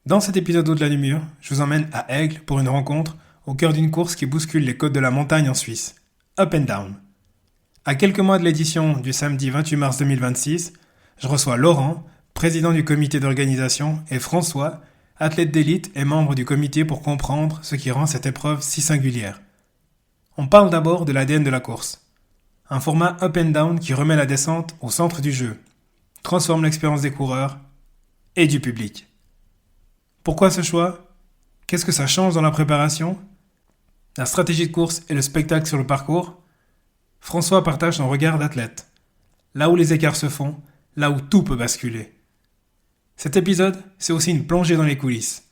Dans cet épisode Au-delà du mur, je vous emmène à Aigle pour une rencontre au cœur d'une course qui bouscule les côtes de la montagne en Suisse. Up and Down. À quelques mois de l'édition du samedi 28 mars 2026, je reçois Laurent, président du comité d'organisation, et François, athlète d'élite et membre du comité pour comprendre ce qui rend cette épreuve si singulière. On parle d'abord de l'ADN de la course. Un format up and down qui remet la descente au centre du jeu, transforme l'expérience des coureurs et du public. Pourquoi ce choix? Qu'est-ce que ça change dans la préparation? La stratégie de course et le spectacle sur le parcours? François partage son regard d'athlète. Là où les écarts se font, là où tout peut basculer. Cet épisode, c'est aussi une plongée dans les coulisses.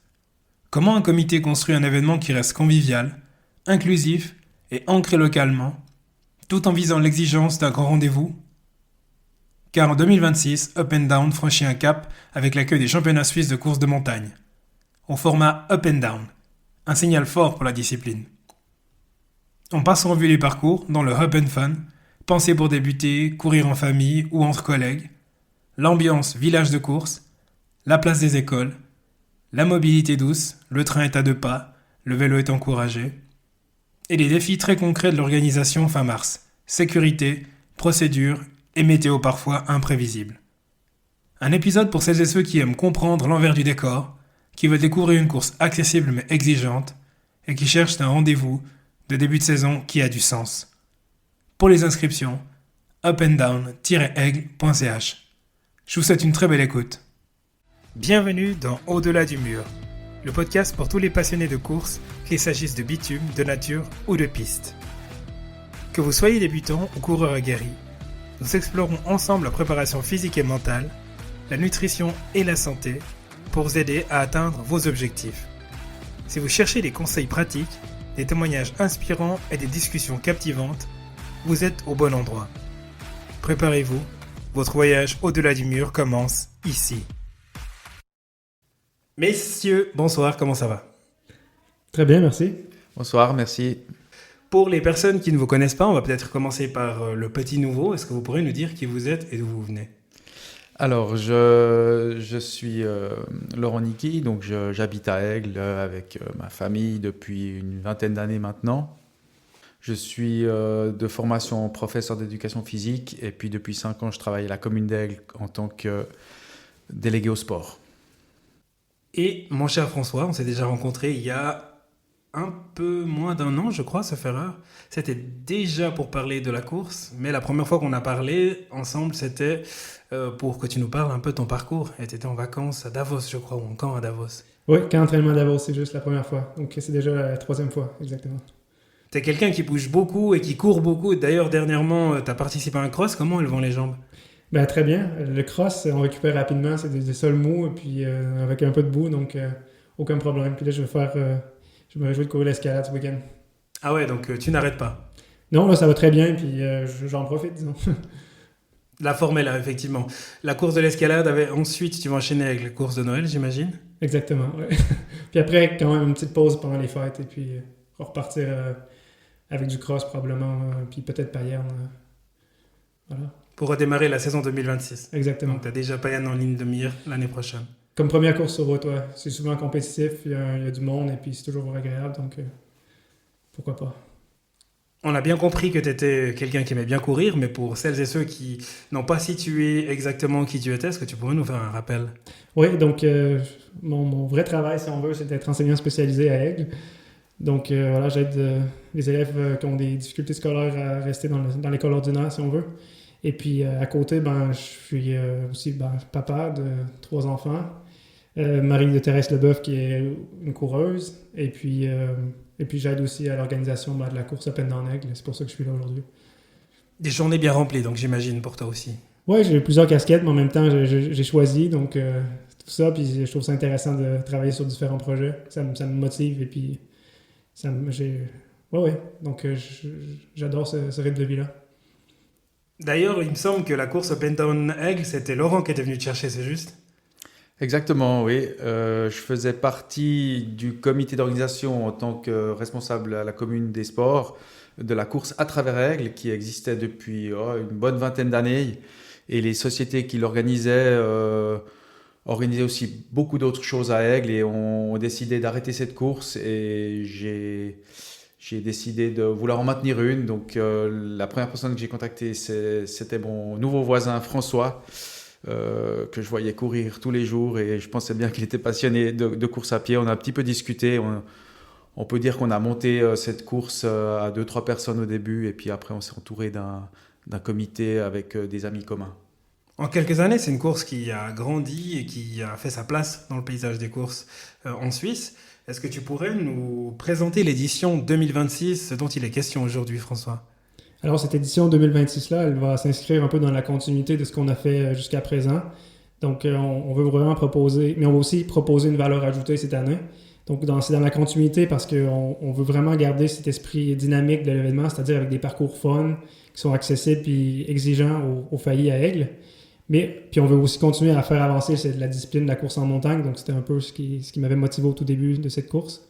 Comment un comité construit un événement qui reste convivial, inclusif et ancré localement, tout en visant l'exigence d'un grand rendez-vous? Car en 2026, Up and Down franchit un cap avec l'accueil des championnats suisses de course de montagne. Au format Up and Down, un signal fort pour la discipline. On passe en revue les parcours dans le Up and Fun, pensé pour débuter, courir en famille ou entre collègues, l'ambiance village de course, la place des écoles, la mobilité douce, le train est à 2 pas, le vélo est encouragé, et les défis très concrets de l'organisation fin mars, sécurité, procédures et météo parfois imprévisible. Un épisode pour celles et ceux qui aiment comprendre l'envers du décor, qui veulent découvrir une course accessible mais exigeante, et qui cherchent un rendez-vous de début de saison qui a du sens. Pour les inscriptions, upandown-aigle.ch. Je vous souhaite une très belle écoute. Bienvenue dans Au-delà du mur, le podcast pour tous les passionnés de course, qu'il s'agisse de bitume, de nature ou de piste. Que vous soyez débutant ou coureur aguerri, nous explorons ensemble la préparation physique et mentale, la nutrition et la santé, pour vous aider à atteindre vos objectifs. Si vous cherchez des conseils pratiques, des témoignages inspirants et des discussions captivantes, vous êtes au bon endroit. Préparez-vous, votre voyage au-delà du mur commence ici. Messieurs, bonsoir, comment ça va? Très bien, merci. Bonsoir, merci. Pour les personnes qui ne vous connaissent pas, on va peut-être commencer par le petit nouveau. Est-ce que vous pourrez nous dire qui vous êtes et d'où vous venez? Alors, je suis Laurent Niki, donc j'habite à Aigle avec ma famille depuis une vingtaine d'années maintenant. Je suis de formation professeur d'éducation physique et puis depuis 5 ans, je travaille à la commune d'Aigle en tant que délégué au sport. Et mon cher François, on s'est déjà rencontrés il y a un peu moins d'un an, je crois, sauf erreur. C'était déjà pour parler de la course, mais la première fois qu'on a parlé ensemble, c'était pour que tu nous parles un peu de ton parcours. Et tu étais en vacances à Davos, je crois, ou encore à Davos. Oui, qu'un entraînement à Davos, c'est juste la première fois. Donc c'est déjà la troisième fois, exactement. Tu es quelqu'un qui bouge beaucoup et qui court beaucoup. D'ailleurs, dernièrement, tu as participé à un cross. Comment elles vont les jambes? Ben, très bien. Le cross, on récupère rapidement. C'est des sols mous et puis avec un peu de boue, donc aucun problème. Puis là, je me réjouis de courir l'escalade ce week-end. Ah ouais, donc tu n'arrêtes pas. Non, là, ça va très bien, puis j'en profite, disons. La forme est là, effectivement. La course de l'escalade, ensuite, tu vas enchaîner avec la course de Noël, j'imagine? Exactement, ouais. Puis après, quand même, une petite pause pendant les fêtes et puis repartir avec du cross probablement, puis peut-être Payerne. Voilà. Pour redémarrer la saison 2026. Exactement. Donc tu as déjà Payerne en ligne de mire l'année prochaine. Comme première course sur route, ouais. C'est souvent compétitif, il y a du monde et puis c'est toujours agréable, donc pourquoi pas. On a bien compris que tu étais quelqu'un qui aimait bien courir, mais pour celles et ceux qui n'ont pas situé exactement qui tu étais, est-ce que tu pourrais nous faire un rappel? Oui, donc mon vrai travail, si on veut, c'est d'être enseignant spécialisé à Aigle. Donc voilà, j'aide les élèves qui ont des difficultés scolaires à rester dans l'école ordinaire, si on veut. Et puis à côté, je suis aussi papa de 3 enfants. Marie de Thérèse Leboeuf qui est une coureuse. Et puis j'aide aussi à l'organisation de la course Up and Down Aigle. C'est pour ça que je suis là aujourd'hui. Des journées bien remplies, donc j'imagine, pour toi aussi. Oui, j'ai plusieurs casquettes, mais en même temps, j'ai choisi. Donc tout ça, puis je trouve ça intéressant de travailler sur différents projets. Ça me motive et puis ouais. Donc j'adore ce rythme de vie-là. D'ailleurs, il me semble que la course Up and Down Aigle, c'était Laurent qui était venu te chercher, c'est juste? Exactement, oui. Je faisais partie du comité d'organisation en tant que responsable à la commune des sports de la course à travers Aigle qui existait depuis une bonne vingtaine d'années. Et les sociétés qui l'organisaient organisé aussi beaucoup d'autres choses à Aigle et on a décidé d'arrêter cette course et j'ai décidé de vouloir en maintenir une. Donc la première personne que j'ai contactée, c'était mon nouveau voisin François, que je voyais courir tous les jours et je pensais bien qu'il était passionné de course à pied. On a un petit peu discuté. On peut dire qu'on a monté cette course à 2-3 personnes au début et puis après on s'est entouré d'un comité avec des amis communs. En quelques années, c'est une course qui a grandi et qui a fait sa place dans le paysage des courses en Suisse. Est-ce que tu pourrais nous présenter l'édition 2026, ce dont il est question aujourd'hui, François? Alors, cette édition 2026-là, elle va s'inscrire un peu dans la continuité de ce qu'on a fait jusqu'à présent. Donc, on veut vraiment proposer, mais on va aussi proposer une valeur ajoutée cette année. Donc, c'est dans la continuité parce qu'on veut vraiment garder cet esprit dynamique de l'événement, c'est-à-dire avec des parcours fun qui sont accessibles et exigeants aux faillis à Aigle. Mais puis on veut aussi continuer à faire avancer la discipline de la course en montagne, donc c'était un peu ce qui m'avait motivé au tout début de cette course.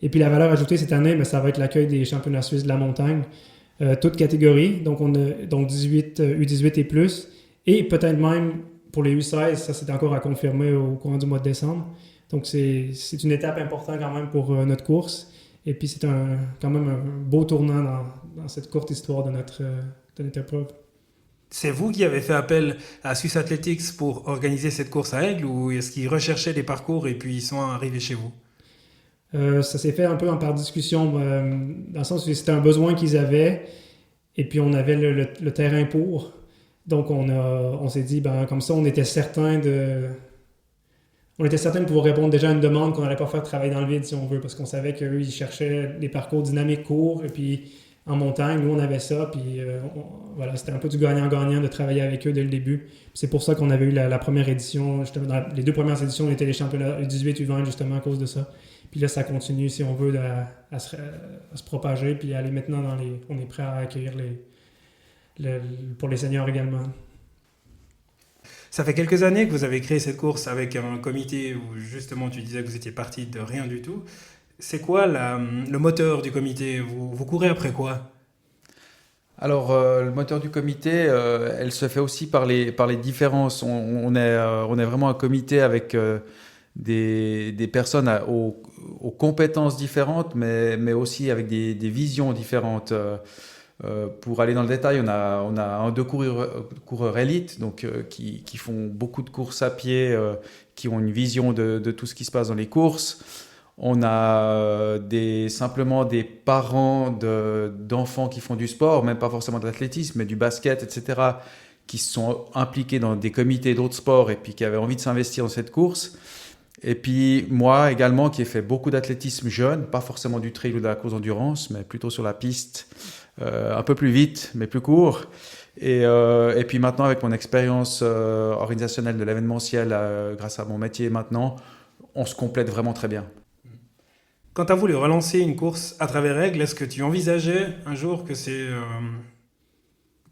Et puis la valeur ajoutée cette année, ça va être l'accueil des championnats suisses de la montagne, toutes catégories, donc on a donc 18, U18 et plus, et peut-être même pour les U16, ça c'est encore à confirmer au courant du mois de décembre. Donc c'est une étape importante quand même pour notre course, et puis c'est quand même un beau tournant dans cette courte histoire de notre épreuve. C'est vous qui avez fait appel à Swiss Athletics pour organiser cette course à Aigle ou est-ce qu'ils recherchaient des parcours et puis ils sont arrivés chez vous? Ça s'est fait un peu par discussion, dans le sens où c'était un besoin qu'ils avaient et puis on avait le terrain pour. Donc on s'est dit, comme ça, on était certain de pouvoir répondre déjà à une demande qu'on n'allait pas faire travailler dans le vide, si on veut, parce qu'on savait qu'eux, ils cherchaient des parcours dynamiques courts et puis en montagne, nous on avait ça, puis voilà, c'était un peu du gagnant-gagnant de travailler avec eux dès le début. Puis c'est pour ça qu'on avait eu la première édition, justement, dans les deux premières éditions, on était les championnats U18, U20, justement à cause de ça. Puis là, ça continue, si on veut, à se propager, puis aller maintenant on est prêt à accueillir pour les seniors également. Ça fait quelques années que vous avez créé cette course avec un comité où justement tu disais que vous étiez parti de rien du tout. C'est quoi le moteur du comité? Vous courez après quoi? Alors, le moteur du comité, elle se fait aussi par les différences. On est vraiment un comité avec des personnes aux compétences différentes, mais aussi avec des visions différentes. Pour aller dans le détail, on a deux coureurs élites, donc qui font beaucoup de courses à pied, qui ont une vision de tout ce qui se passe dans les courses. On a simplement des parents d'enfants qui font du sport, même pas forcément de l'athlétisme, mais du basket, etc., qui se sont impliqués dans des comités d'autres sports et puis qui avaient envie de s'investir dans cette course. Et puis moi également, qui ai fait beaucoup d'athlétisme jeune, pas forcément du trail ou de la course d'endurance, mais plutôt sur la piste, un peu plus vite, mais plus court. Et puis maintenant, avec mon expérience organisationnelle de l'événementiel, grâce à mon métier maintenant, on se complète vraiment très bien. Quand tu as voulu relancer une course à travers Aigle, est-ce que tu envisageais un jour que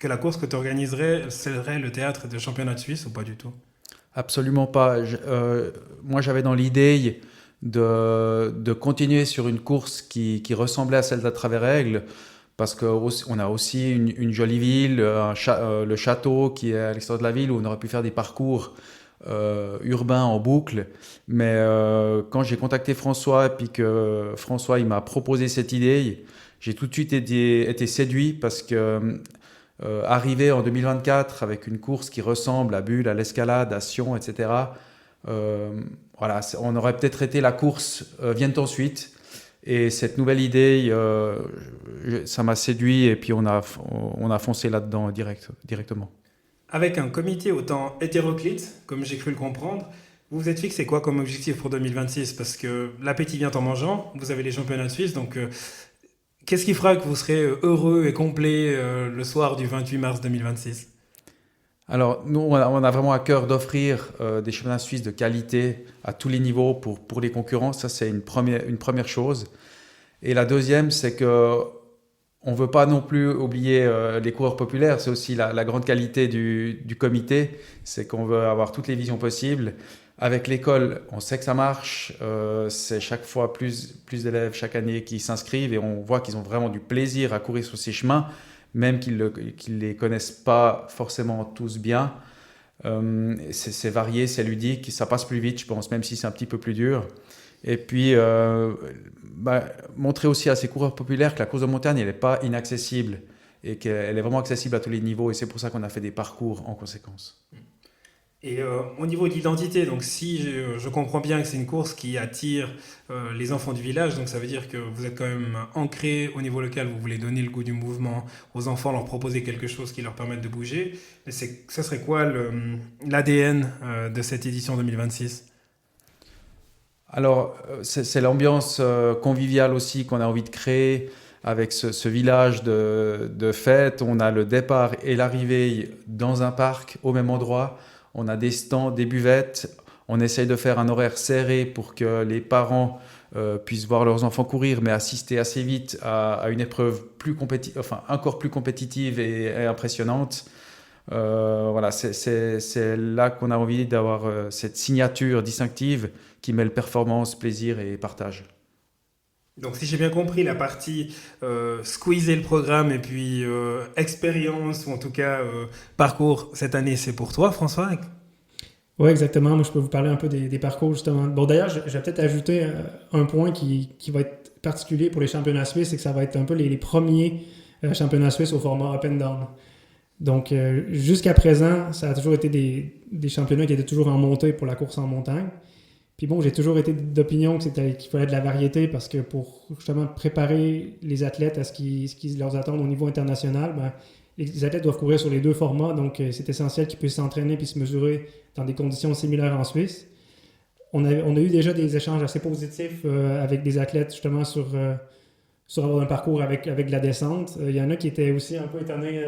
la course que tu organiserais serait le théâtre des championnats de Suisse ou pas du tout? Absolument pas. Moi, j'avais dans l'idée de continuer sur une course qui ressemblait à celle d'à travers Aigle, parce qu'on a aussi une jolie ville, le château qui est à l'extérieur de la ville, où on aurait pu faire des parcours urbain en boucle, mais quand j'ai contacté François et puis que François il m'a proposé cette idée, j'ai tout de suite été séduit parce que arriver en 2024 avec une course qui ressemble à Bulle, à l'Escalade, à Sion, etc. Voilà, on aurait peut-être été la course vienne ensuite. Et cette nouvelle idée, ça m'a séduit et puis on a foncé là-dedans directement. Avec un comité autant hétéroclite, comme j'ai cru le comprendre, vous vous êtes fixé quoi comme objectif pour 2026? Parce que l'appétit vient en mangeant, vous avez les championnats de Suisse, donc qu'est-ce qui fera que vous serez heureux et complet le soir du 28 mars 2026? Alors, nous, on a vraiment à cœur d'offrir des championnats suisses de qualité à tous les niveaux pour les concurrents. Ça, c'est une première chose. Et la deuxième, c'est que on ne veut pas non plus oublier les coureurs populaires. C'est aussi la grande qualité du comité. C'est qu'on veut avoir toutes les visions possibles. Avec l'école, on sait que ça marche. C'est chaque fois plus d'élèves chaque année qui s'inscrivent et on voit qu'ils ont vraiment du plaisir à courir sur ces chemins, même qu'ils ne les connaissent pas forcément tous bien. C'est varié, c'est ludique, ça passe plus vite, je pense, même si c'est un petit peu plus dur. Et puis, montrer aussi à ces coureurs populaires que la course de montagne, elle n'est pas inaccessible et qu'elle est vraiment accessible à tous les niveaux. Et c'est pour ça qu'on a fait des parcours en conséquence. Et au niveau de l'identité, donc si je comprends bien que c'est une course qui attire les enfants du village, donc ça veut dire que vous êtes quand même ancré au niveau local, vous voulez donner le goût du mouvement aux enfants, leur proposer quelque chose qui leur permette de bouger. Mais ça serait quoi l'ADN de cette édition 2026? Alors, c'est l'ambiance conviviale aussi qu'on a envie de créer avec ce village de fête. On a le départ et l'arrivée dans un parc au même endroit. On a des stands, des buvettes. On essaye de faire un horaire serré pour que les parents puissent voir leurs enfants courir, mais assister assez vite à une épreuve encore plus compétitive et impressionnante. Voilà, c'est là qu'on a envie d'avoir cette signature distinctive qui mêle performance, plaisir et partage. Donc si j'ai bien compris, la partie squeezer le programme et puis expérience, ou en tout cas parcours cette année, c'est pour toi, François? Oui, exactement. Moi, je peux vous parler un peu des parcours, justement. Bon, d'ailleurs, je vais peut-être ajouter un point qui va être particulier pour les championnats suisses, c'est que ça va être un peu les premiers championnats suisses au format up and down. Donc, jusqu'à présent, ça a toujours été des championnats qui étaient toujours en montée pour la course en montagne. Puis bon, j'ai toujours été d'opinion qu'il fallait de la variété parce que pour justement préparer les athlètes à ce qui leur attend au niveau international, les athlètes doivent courir sur les deux formats, donc c'est essentiel qu'ils puissent s'entraîner puis se mesurer dans des conditions similaires en Suisse. On a eu déjà des échanges assez positifs avec des athlètes justement sur avoir un parcours avec de la descente. Il y en a qui étaient aussi un peu étonnés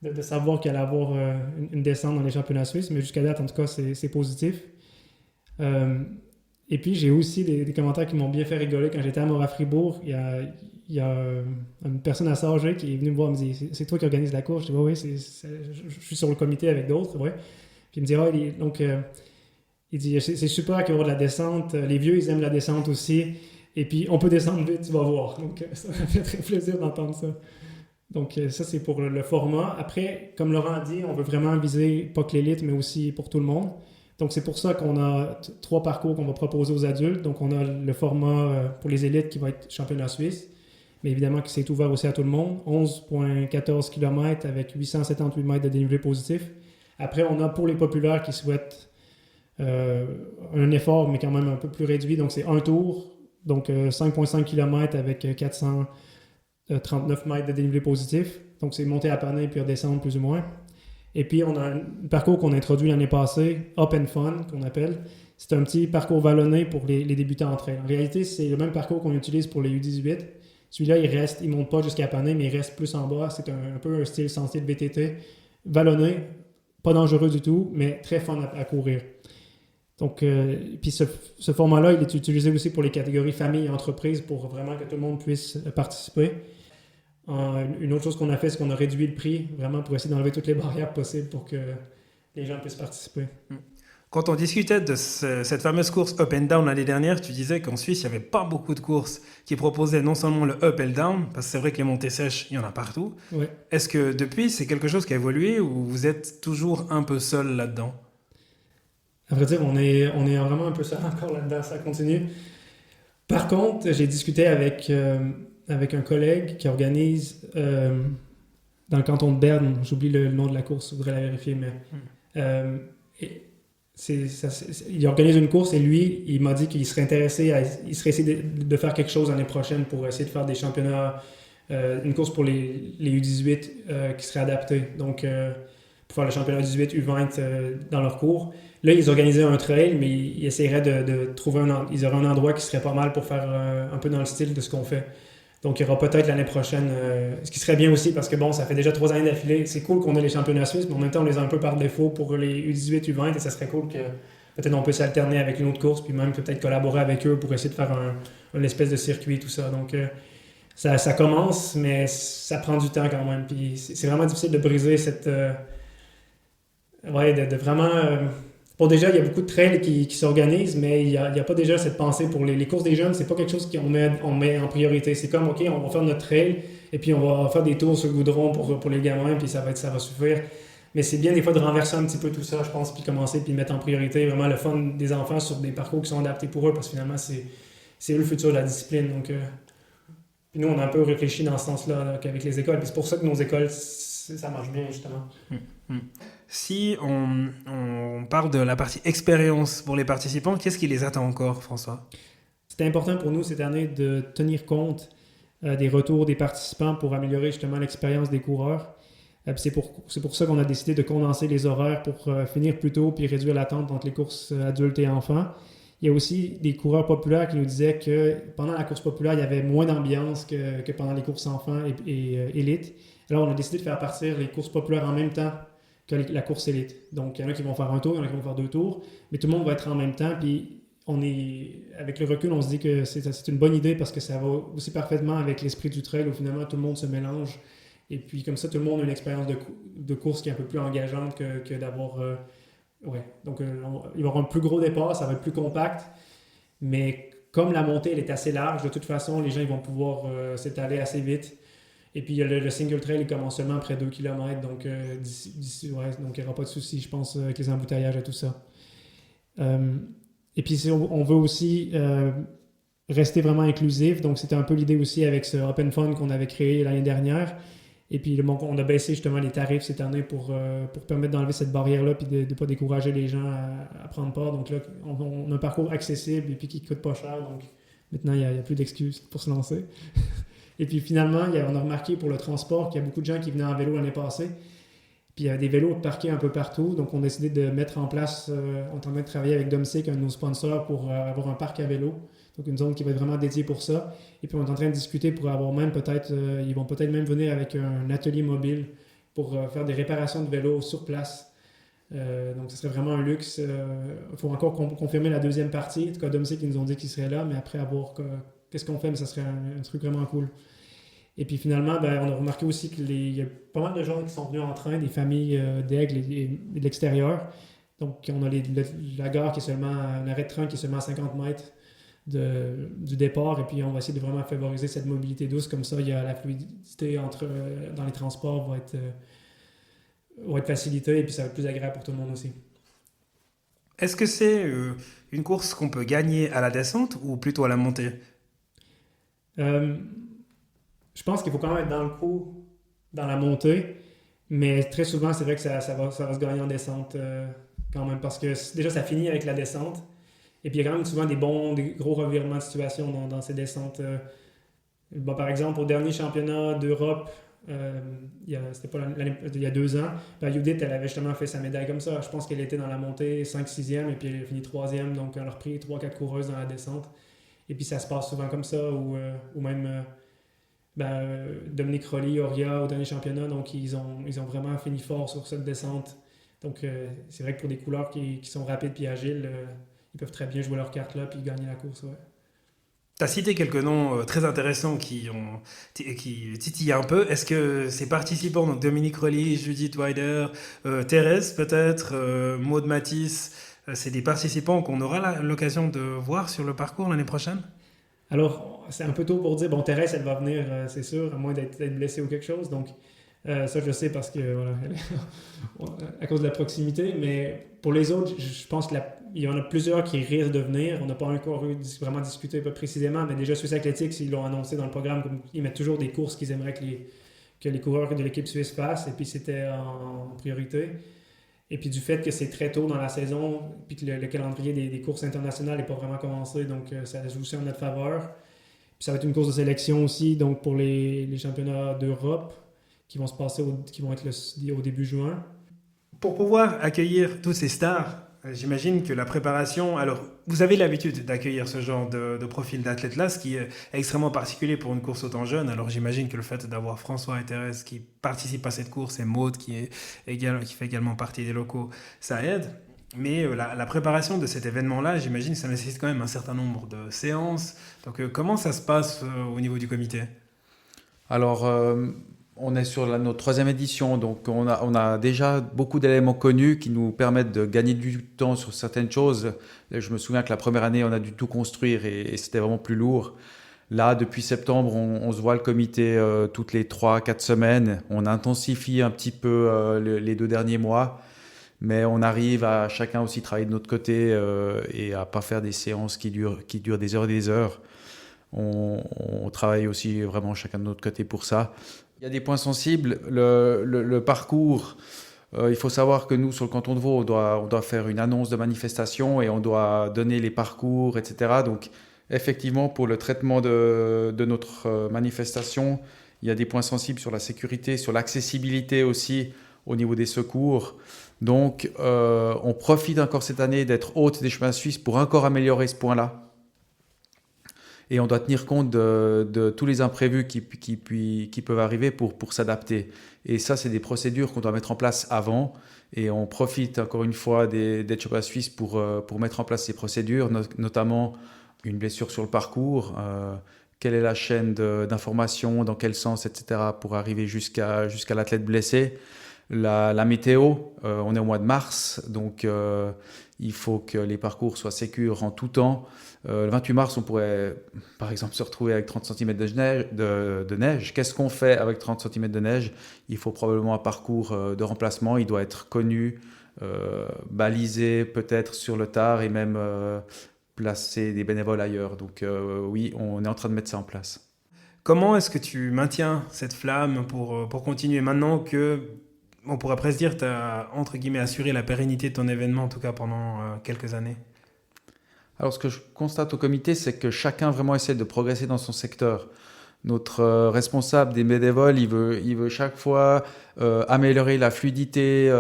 de savoir qu'il allait y avoir une descente dans les championnats suisses, mais jusqu'à date, en tout cas, c'est positif. Et puis, j'ai aussi des commentaires qui m'ont bien fait rigoler. Quand j'étais à Mora-Fribourg, il y a une personne assez âgée qui est venue me voir et me dit « C'est toi qui organise la course? » Je dis « Oui, je suis sur le comité avec d'autres. Ouais. » Puis il me dit il dit « C'est super qu'il y aura de la descente. Les vieux, ils aiment la descente aussi. Et puis, on peut descendre vite, tu vas voir. » Donc, ça m'a fait très plaisir d'entendre ça. Donc, ça, c'est pour le format. Après, comme Laurent a dit, on veut vraiment viser pas que l'élite, mais aussi pour tout le monde. Donc, c'est pour ça qu'on a 3 parcours qu'on va proposer aux adultes. Donc, on a le format pour les élites qui va être championnat suisse, mais évidemment que c'est ouvert aussi à tout le monde. 11,14 km avec 878 mètres de dénivelé positif. Après, on a pour les populaires qui souhaitent un effort, mais quand même un peu plus réduit. Donc, c'est un tour, donc 5,5 km avec 439 mètres de dénivelé positif. Donc, c'est monter à Panin puis redescendre plus ou moins. Et puis, on a un parcours qu'on a introduit l'année passée, Up and Fun, qu'on appelle. C'est un petit parcours vallonné pour les débutants en trail. En réalité, c'est le même parcours qu'on utilise pour les U18. Celui-là, il ne monte pas jusqu'à Panin, mais il reste plus en bas. C'est un peu un style sentier de VTT. Vallonné, pas dangereux du tout, mais très fun à courir. Donc, puis ce format-là, il est utilisé aussi pour les catégories famille et entreprise pour vraiment que tout le monde puisse participer. Une autre chose qu'on a fait, c'est qu'on a réduit le prix vraiment pour essayer d'enlever toutes les barrières possibles pour que les gens puissent participer. Quand on discutait de cette fameuse course up and down l'année dernière, tu disais qu'en Suisse, il n'y avait pas beaucoup de courses qui proposaient non seulement le up and down, parce que c'est vrai que les montées sèches, il y en a partout. Ouais. Est-ce que depuis, c'est quelque chose qui a évolué ou vous êtes toujours un peu seul là-dedans? À vrai dire, on est vraiment un peu seul encore là-dedans, ça continue. Par contre, j'ai discuté avec un collègue qui organise dans le canton de Berne, j'oublie le nom de la course, je voudrais la vérifier, mais il organise une course et lui, il m'a dit qu'il serait intéressé il serait essayé de faire quelque chose l'année prochaine pour essayer de faire des championnats, une course pour les U18 qui serait adaptée, donc pour faire le championnat U18, U20 dans leur cours. Là, ils organisaient un trail, mais ils essaieraient de trouver ils auraient un endroit qui serait pas mal pour faire un peu dans le style de ce qu'on fait. Donc, il y aura peut-être l'année prochaine, ce qui serait bien aussi parce que bon, ça fait déjà 3 années d'affilée. C'est cool qu'on ait les championnats suisses, mais en même temps, on les a un peu par défaut pour les U18, U20 et ça serait cool que peut-être on peut s'alterner avec une autre course puis même peut-être collaborer avec eux pour essayer de faire une espèce de circuit, tout ça. Donc, ça commence, mais ça prend du temps quand même. Puis, c'est vraiment difficile de briser cette... de vraiment... Bon, déjà, il y a beaucoup de trails qui s'organisent, mais il y a pas déjà cette pensée pour les courses des jeunes. C'est pas quelque chose qu'on met en priorité. C'est comme, OK, on va faire notre trail et puis on va faire des tours sur le goudron pour les gamins, puis ça va suffire. Mais c'est bien des fois de renverser un petit peu tout ça, je pense, puis commencer, puis mettre en priorité vraiment le fun des enfants sur des parcours qui sont adaptés pour eux, parce que finalement, c'est eux le futur de la discipline. Donc, puis nous, on a un peu réfléchi dans ce sens-là là, qu'avec les écoles. Puis c'est pour ça que nos écoles, ça marche bien, justement. Si on parle de la partie expérience pour les participants, qu'est-ce qui les attend encore, François? C'était important pour nous cette année de tenir compte des retours des participants pour améliorer justement l'expérience des coureurs. C'est pour ça qu'on a décidé de condenser les horaires pour finir plus tôt puis réduire l'attente entre les courses adultes et enfants. Il y a aussi des coureurs populaires qui nous disaient que pendant la course populaire, il y avait moins d'ambiance que pendant les courses enfants et élites. Alors, on a décidé de faire partir les courses populaires en même temps que la course élite. Donc, il y en a qui vont faire un tour, il y en a qui vont faire 2 tours, mais tout le monde va être en même temps. Puis, avec le recul, on se dit que c'est une bonne idée parce que ça va aussi parfaitement avec l'esprit du trail où finalement tout le monde se mélange. Et puis, comme ça, tout le monde a une expérience de course qui est un peu plus engageante que d'avoir... ouais. Donc, il va y avoir un plus gros départ, ça va être plus compact. Mais comme la montée elle est assez large, de toute façon, les gens ils vont pouvoir s'étaler assez vite. Et puis, le single trail il commence seulement après 2 km. Donc, donc il n'y aura pas de souci, je pense, avec les embouteillages et tout ça. Et puis, on veut aussi rester vraiment inclusif. Donc, c'était un peu l'idée aussi avec ce Open Fun qu'on avait créé l'année dernière. Et puis, on a baissé justement les tarifs cette année pour permettre d'enlever cette barrière-là puis de ne pas décourager les gens à prendre part. Donc là, on a un parcours accessible et puis qui ne coûte pas cher. Donc maintenant, il n'y a plus d'excuses pour se lancer. Et puis finalement, on a remarqué pour le transport qu'il y a beaucoup de gens qui venaient en vélo l'année passée. Puis il y a des vélos parqués un peu partout. Donc on a décidé de mettre en place, on est en train de travailler avec Domsic, un de nos sponsors, pour avoir un parc à vélo. Donc une zone qui va être vraiment dédiée pour ça. Et puis on est en train de discuter pour avoir même peut-être, ils vont peut-être même venir avec un atelier mobile pour faire des réparations de vélos sur place. Donc ce serait vraiment un luxe. Il faut encore confirmer la deuxième partie. En tout cas, Domsic, ils nous ont dit qu'ils seraient là, mais après avoir qu'est-ce qu'on fait, mais ça serait un truc vraiment cool. Et puis finalement, on a remarqué aussi qu'il y a pas mal de gens qui sont venus en train, des familles d'Aigle et de l'extérieur. Donc on a la gare qui est seulement, un arrêt de train qui est seulement à 50 mètres du départ, et puis on va essayer de vraiment favoriser cette mobilité douce, comme ça il y a la fluidité dans les transports va être facilitée, et puis ça va être plus agréable pour tout le monde aussi. Est-ce que c'est une course qu'on peut gagner à la descente ou plutôt à la montée? Je pense qu'il faut quand même être dans le coup dans la montée, mais très souvent c'est vrai que ça va se gagner en descente quand même, parce que déjà ça finit avec la descente. Et puis il y a quand même souvent des gros revirements de situation dans ces descentes. Par exemple, au dernier championnat d'Europe, c'était pas il y a 2 ans, Judith, elle avait justement fait sa médaille comme ça. Je pense qu'elle était dans la montée 5-6e et puis elle a fini 3e. Donc elle a repris 3-4 coureuses dans la descente. Et puis ça se passe souvent comme ça, ou même Dominique Rolly, Oria au dernier championnat. Donc ils ont vraiment fini fort sur cette descente. Donc c'est vrai que pour des coureurs qui sont rapides et agiles, ils peuvent très bien jouer leur carte là puis gagner la course. Ouais. Tu as cité quelques noms très intéressants qui titillent un peu. Est-ce que ces participants, donc Dominique Rolly, Judith Wider, Thérèse peut-être, Maud Matisse, c'est des participants qu'on aura l'occasion de voir sur le parcours l'année prochaine? Alors, c'est un peu tôt pour dire, Thérèse, elle va venir, c'est sûr, à moins d'être blessée ou quelque chose. Donc, ça, je sais parce que, voilà, à cause de la proximité. Mais pour les autres, je pense qu'il y en a plusieurs qui risquent de venir. On n'a pas encore vraiment discuté pas précisément, mais déjà, Swiss Athletics, ils l'ont annoncé dans le programme. Ils mettent toujours des courses qu'ils aimeraient que les coureurs de l'équipe suisse fassent. Et puis, c'était en priorité. Et puis, du fait que c'est très tôt dans la saison, puis que le calendrier des courses internationales n'est pas vraiment commencé, donc ça joue aussi en notre faveur. Puis, ça va être une course de sélection aussi, donc pour les championnats d'Europe qui vont se passer, qui vont être au début juin. Pour pouvoir accueillir tous ces stars, j'imagine que la préparation... Alors, vous avez l'habitude d'accueillir ce genre de profil d'athlète-là, ce qui est extrêmement particulier pour une course autant jeune. Alors, j'imagine que le fait d'avoir François et Thérèse qui participent à cette course et Maud qui fait également partie des locaux, ça aide. Mais la préparation de cet événement-là, j'imagine que ça nécessite quand même un certain nombre de séances. Donc, comment ça se passe au niveau du comité? Alors... on est sur notre 3e édition, donc on a déjà beaucoup d'éléments connus qui nous permettent de gagner du temps sur certaines choses. Je me souviens que la première année, on a dû tout construire et c'était vraiment plus lourd. Là, depuis septembre, on se voit le comité toutes les 3-4 semaines. On intensifie un petit peu les 2 derniers mois, mais on arrive à chacun aussi travailler de notre côté et à pas faire des séances qui durent des heures et des heures. On travaille aussi vraiment chacun de notre côté pour ça. Il y a des points sensibles. Le parcours, il faut savoir que nous, sur le canton de Vaud, on doit faire une annonce de manifestation et on doit donner les parcours, etc. Donc, effectivement, pour le traitement de notre manifestation, il y a des points sensibles sur la sécurité, sur l'accessibilité aussi au niveau des secours. Donc, on profite encore cette année d'être hôte des chemins suisses pour encore améliorer ce point-là. Et on doit tenir compte de tous les imprévus qui peuvent arriver pour s'adapter. Et ça, c'est des procédures qu'on doit mettre en place avant. Et on profite encore une fois d'être chemins suisses pour mettre en place ces procédures, notamment une blessure sur le parcours, quelle est la chaîne d'information, dans quel sens, etc., pour arriver jusqu'à l'athlète blessé. La météo, on est au mois de mars, donc il faut que les parcours soient sécures en tout temps. Le 28 mars, on pourrait, par exemple, se retrouver avec 30 cm de neige. Qu'est-ce qu'on fait avec 30 cm de neige? Il faut probablement un parcours de remplacement. Il doit être connu, balisé peut-être sur le tard et même placer des bénévoles ailleurs. Donc oui, on est en train de mettre ça en place. Comment est-ce que tu maintiens cette flamme pour continuer maintenant que, on pourrait presque dire, tu as, entre guillemets, assuré la pérennité de ton événement, en tout cas pendant quelques années? Alors, ce que je constate au comité, c'est que chacun vraiment essaie de progresser dans son secteur. Notre responsable des bénévoles, il veut chaque fois améliorer la fluidité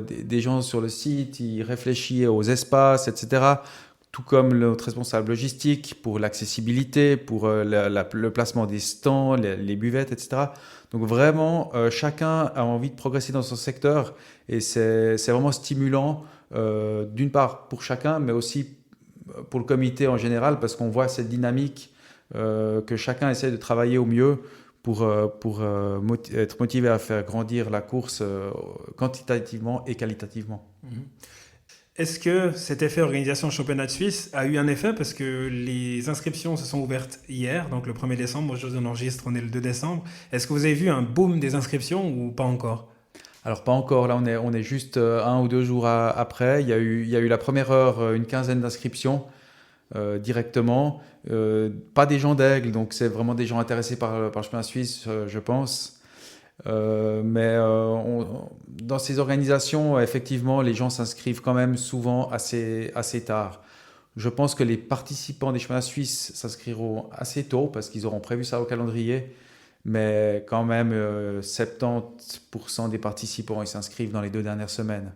des gens sur le site, il réfléchit aux espaces, etc. Tout comme notre responsable logistique pour l'accessibilité, pour le placement des stands, les buvettes, etc. Donc vraiment, chacun a envie de progresser dans son secteur et c'est vraiment stimulant, d'une part pour chacun, mais aussi pour le comité en général, parce qu'on voit cette dynamique que chacun essaie de travailler au mieux pour être motivé à faire grandir la course quantitativement et qualitativement. Est-ce que cet effet organisation championnat de Suisse a eu un effet? Parce que les inscriptions se sont ouvertes hier, donc le 1er décembre, aujourd'hui on enregistre, on est le 2 décembre. Est-ce que vous avez vu un boom des inscriptions ou pas encore? Alors pas encore, là on est juste 1 ou 2 jours après. Il y a eu la première heure, une quinzaine d'inscriptions directement. Pas des gens d'Aigle, donc c'est vraiment des gens intéressés par le chemin suisse, je pense. Dans ces organisations, effectivement, les gens s'inscrivent quand même souvent assez tard. Je pense que les participants des chemins suisses s'inscriront assez tôt parce qu'ils auront prévu ça au calendrier. Mais quand même, 70% des participants ils s'inscrivent dans les 2 dernières semaines.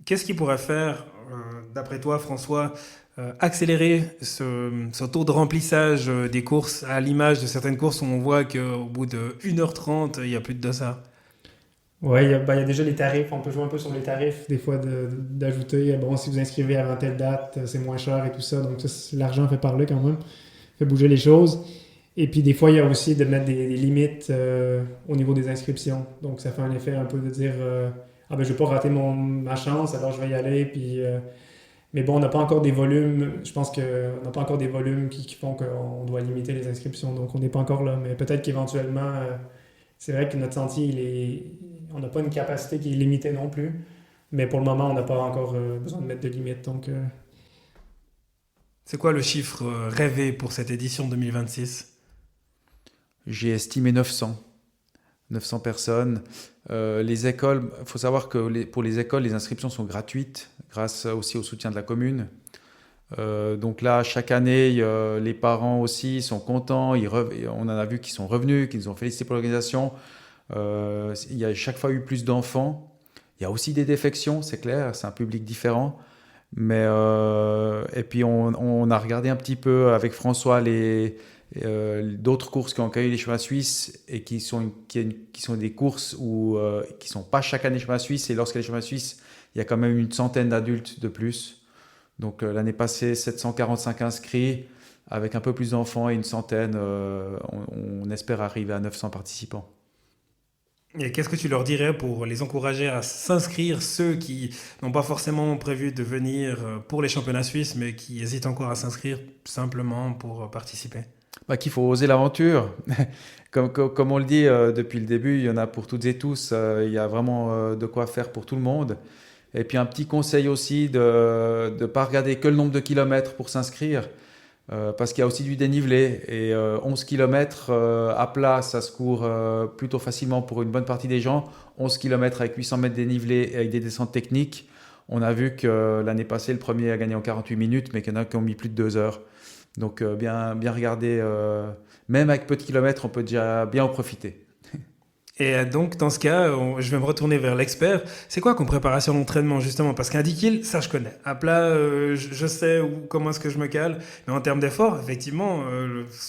Qu'est-ce qui pourrait faire, d'après toi, François, accélérer ce taux de remplissage des courses, à l'image de certaines courses où on voit qu'au bout de 1h30, il n'y a plus de dossard? Oui, il y a déjà les tarifs. On peut jouer un peu sur les tarifs, des fois, d'ajouter, bon, si vous inscrivez avant telle date, c'est moins cher et tout ça. Donc, ça, l'argent fait parler quand même, fait bouger les choses. Et puis, des fois, il y a aussi de mettre des limites au niveau des inscriptions. Donc, ça fait un effet un peu de dire je ne vais pas rater ma chance, alors je vais y aller. Puis, mais bon, on n'a pas encore des volumes. Je pense qu'on n'a pas encore des volumes qui font qu'on doit limiter les inscriptions. Donc, on n'est pas encore là. Mais peut-être qu'éventuellement, c'est vrai que notre sentier, on n'a pas une capacité qui est limitée non plus. Mais pour le moment, on n'a pas encore besoin de mettre de limites. Donc, c'est quoi le chiffre rêvé pour cette édition 2026? J'ai estimé 900 personnes. Les écoles, il faut savoir que pour les écoles, les inscriptions sont gratuites grâce aussi au soutien de la commune. Donc là, chaque année, les parents aussi sont contents. On en a vu qui sont revenus, qui nous ont félicité pour l'organisation. Il y a chaque fois eu plus d'enfants. Il y a aussi des défections, c'est clair, c'est un public différent. Mais, et puis on a regardé un petit peu avec François d'autres courses qui ont accueilli les chemins suisses et qui sont des courses qui ne sont pas chaque année chemins suisses. Et lorsqu'il y a les chemins suisses, il y a quand même une centaine d'adultes de plus. Donc l'année passée, 745 inscrits, avec un peu plus d'enfants et une centaine. On espère arriver à 900 participants. Et qu'est-ce que tu leur dirais pour les encourager à s'inscrire, ceux qui n'ont pas forcément prévu de venir pour les championnats suisses, mais qui hésitent encore à s'inscrire simplement pour participer? Qu'il faut oser l'aventure. Comme on le dit depuis le début, il y en a pour toutes et tous. Il y a vraiment de quoi faire pour tout le monde. Et puis un petit conseil aussi de ne pas regarder que le nombre de kilomètres pour s'inscrire, parce qu'il y a aussi du dénivelé. Et 11 kilomètres à plat, ça se court plutôt facilement pour une bonne partie des gens. 11 kilomètres avec 800 mètres dénivelé et avec des descentes techniques. On a vu que l'année passée, le premier a gagné en 48 minutes, mais qu'il y en a qui ont mis plus de 2 heures. Donc bien regarder, même avec peu de kilomètres, on peut déjà bien en profiter. Et donc, dans ce cas, je vais me retourner vers l'expert. C'est quoi comme préparation d'entraînement, justement? Parce qu'un 10 kills, ça, je connais. À plat, je sais comment est-ce que je me cale. Mais en termes d'effort, effectivement,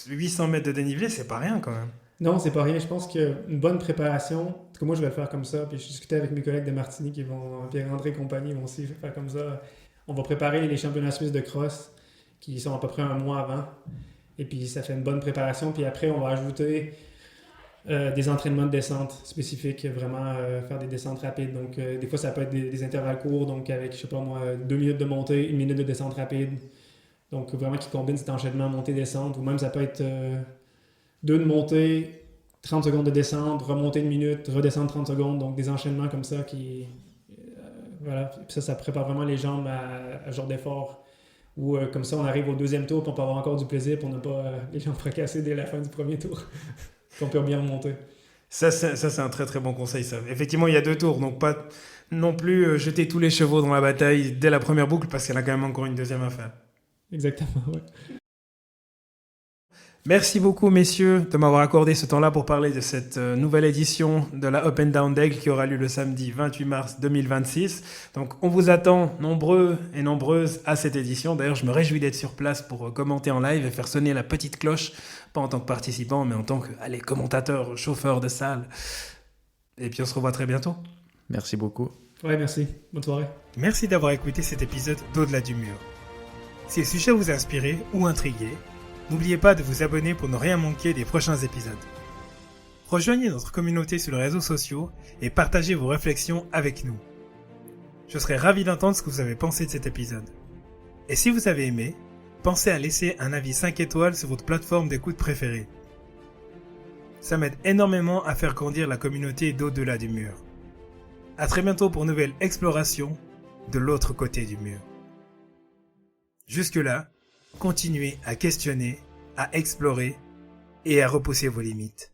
800 mètres de dénivelé, c'est pas rien quand même. Non, c'est pas rien. Je pense qu'une bonne préparation, en tout cas moi je vais le faire comme ça, puis je discutais avec mes collègues de Martigny qui vont, Pierre-André et compagnie vont aussi faire comme ça. On va préparer les championnats suisses de cross qui sont à peu près un mois avant. Et puis ça fait une bonne préparation. Puis après, on va ajouter des entraînements de descente spécifiques, vraiment faire des descentes rapides. Donc des fois, ça peut être des intervalles courts, donc avec, je sais pas moi, 2 minutes de montée, 1 minute de descente rapide. Donc vraiment qui combine cet enchaînement montée-descente. Ou même ça peut être 2 de montée, 30 secondes de descente, remontée 1 minute, redescendre 30 secondes. Donc des enchaînements comme ça qui... voilà. Puis ça prépare vraiment les jambes à ce genre d'effort. Ou comme ça, on arrive au deuxième tour, puis on peut avoir encore du plaisir pour ne pas les jambes fracassées dès la fin du premier tour. Qu'on peut bien remonter. Ça, c'est un très très bon conseil, ça. Effectivement, il y a 2 tours, donc pas non plus jeter tous les chevaux dans la bataille dès la première boucle, parce qu'il y en a quand même encore une deuxième à faire. Exactement, ouais. Merci beaucoup, messieurs, de m'avoir accordé ce temps-là pour parler de cette nouvelle édition de la Up and Down d'Aigle qui aura lieu le samedi 28 mars 2026. Donc, on vous attend nombreux et nombreuses à cette édition. D'ailleurs, je me réjouis d'être sur place pour commenter en live et faire sonner la petite cloche, pas en tant que participant, mais en tant que commentateur, chauffeur de salle. Et puis, on se revoit très bientôt. Merci beaucoup. Ouais, merci. Bonne soirée. Merci d'avoir écouté cet épisode d'Au-delà du mur. Si le sujet vous a inspiré ou intrigué, n'oubliez pas de vous abonner pour ne rien manquer des prochains épisodes. Rejoignez notre communauté sur les réseaux sociaux et partagez vos réflexions avec nous. Je serai ravi d'entendre ce que vous avez pensé de cet épisode. Et si vous avez aimé, pensez à laisser un avis 5 étoiles sur votre plateforme d'écoute préférée. Ça m'aide énormément à faire grandir la communauté d'Au-delà du mur. À très bientôt pour une nouvelle exploration de l'autre côté du mur. Jusque-là, continuez à questionner, à explorer et à repousser vos limites.